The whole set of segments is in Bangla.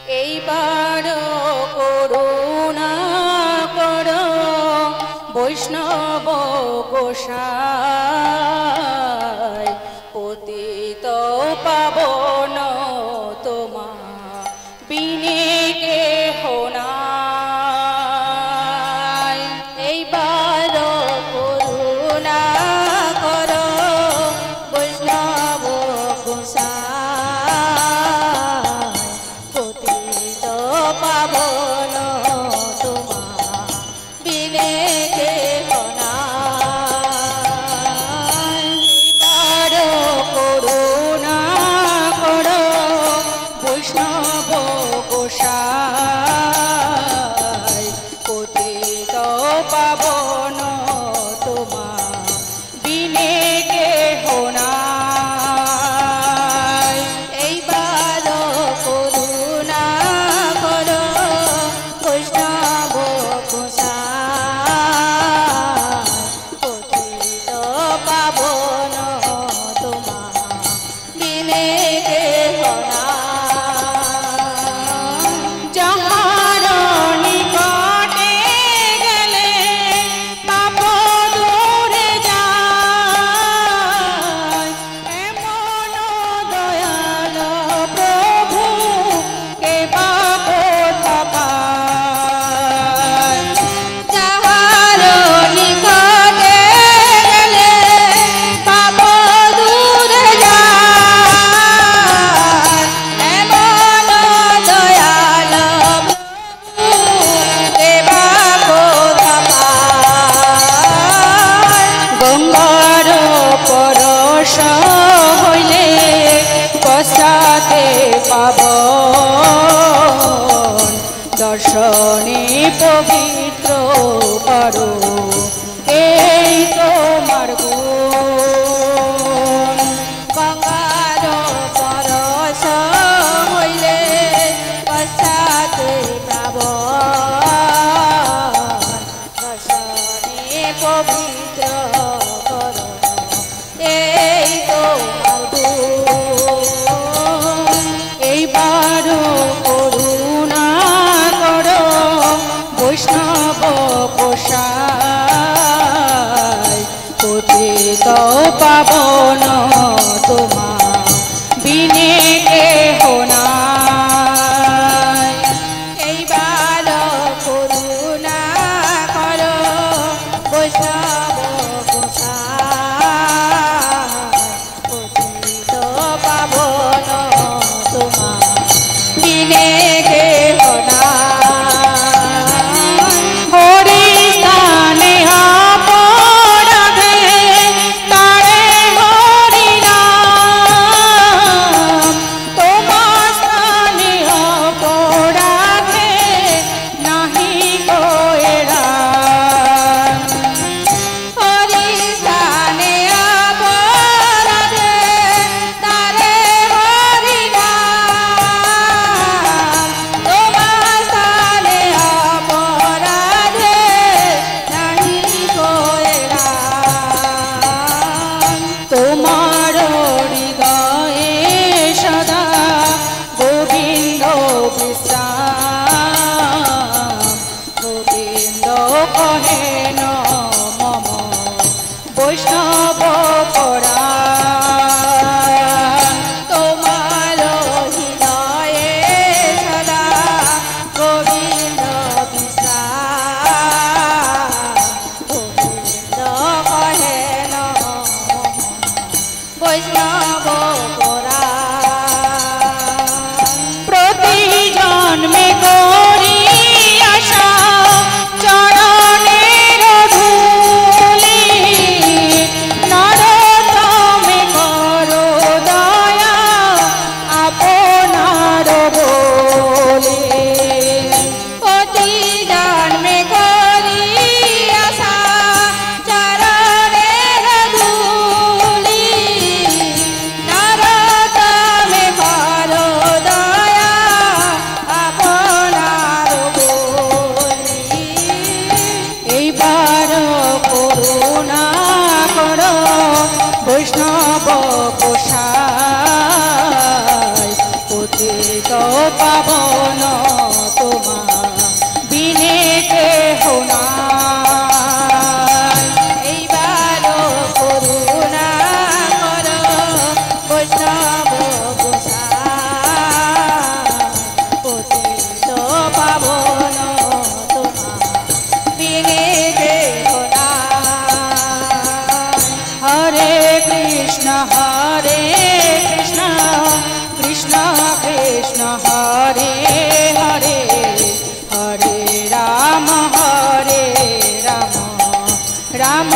এইবার করুণা কর বৈষ্ণব গোসাই পতিত পাবন তোমা বিনে কেহ নাই। এইবার করুণা কর বৈষ্ণব গোসাই পতিত পাবন তোমা বিনে কেহ নাই। এইবার করুণা কর বৈষ্ণব গোসাই পতিত পাবন তোমা বিনে কেহ নাই। এইবার করুণা কর বৈষ্ণব গোসাই পতিত পাবন তোমা বিনে কেহ নাই। যাহার নিকটে গেলে পাপ দূরে যায়, এমন দয়াল প্রভু কে বা কোথা পায়। যাহার নিকটে গেলে পাপ দূরে যায়, এমন দয়াল প্রভু কে বা কোথা পায়। গঙ্গার পরশ হইলে পশ্চাতে পাবন, দর্শনে পবিত্র করো এই তোমার গুণ। গঙ্গার পরশ হইলে পশ্চাতে পাবন, দর্শনে পবিত্র করো এই তোমার গুণ। এইবার করুণা কর বৈষ্ণব গোসাই পতিত পাবন তোমা বিনে কেহ নাই। এইবার করুণা কর বৈষ্ণব গোসাই পতিত পাবন তোমা বিনে কেহ নাই। হরি স্থানে অপরাধে তারে হরি নাম, তোমার স্থানে অপরাধে নাহি কোয়েরা। হরি স্থানে অপরাধে তারে হরি নাম, তোমার স্থানে অপরাধে নাহি কোয়েরা। তোমার হৃদয়ে সদা গোবিন্দ বিশ্রাম, গোবিন্দ কহেন মম বৈষ্ণব পরাণ। তোমার হৃদয়ে সদা গোবিন্দ বিশ্রাম, গোবিন্দ কহেন মম বৈষ্ণব পরাণ। প্রতি জন্মে করি আশা চরণে পাবন তোমার বিনে কেহ নাই। এইবার করুণা কর বৈষ্ণব গোসাই, পতিত পাবন তোমার বিনে কেহ নাই। হরে কৃষ্ণ কৃষ্ণ কৃষ্ণ হরে হরে, হরে রাম রাম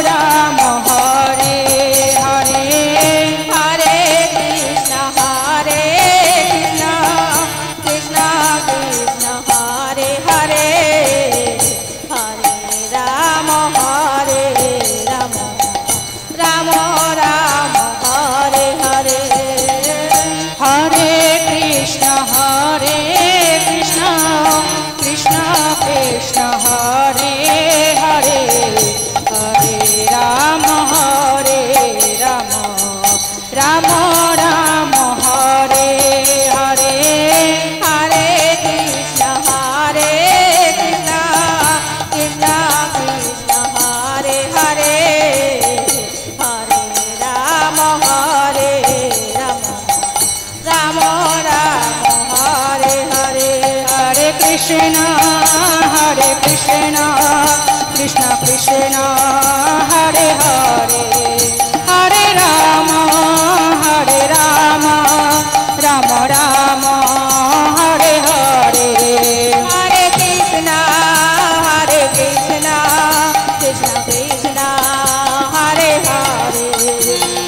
রাম হরে হরে। হরে কৃষ্ণ কৃষ্ণ কৃষ্ণ হরে হরে, হরে রাম রাম রাম হরে হরে। হরে কৃষ্ণ কৃষ্ণ কৃষ্ণ হরে হরে, হরে রাম রাম রাম হরে হরে। হরে কৃষ্ণ কৃষ্ণ কৃষ্ণ হরে হরে, হরে রাম রাম রাম হরে হরে। হরে কৃষ্ণ কৃষ্ণ কৃষ্ণ হরে হরে, হরে রাম রাম রাম হরে হরে। হরে কৃষ্ণ কৃষ্ণ কৃষ্ণ হরে হরে,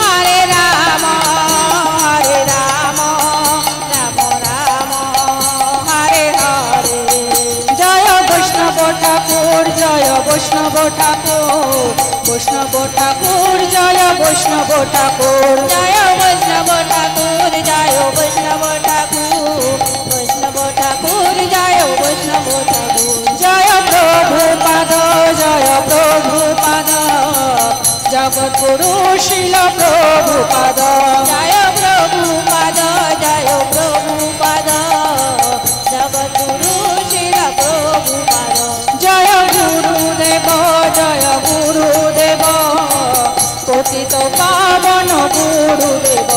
হরে রাম রাম রাম হরে হরে। জয় বৈষ্ণব ঠাকুর জয় বৈষ্ণব ঠাকুর, বৈষ্ণব ঠাকুর জয় বৈষ্ণব ঠাকুর, জয় বৈষ্ণব ঠাকুর জয় বৈষ্ণব ঠাকুর, বৈষ্ণব ঠাকুর জয় বৈষ্ণব ঠাকুর। জয় প্রভুপাদ জগৎগুরু শিল প্রভুপাদ, জয় প্রভুপাদ জগৎগুরু শিল প্রভুপাদ। জয় গুরুদেব পতিত পাবন গুরুদেব।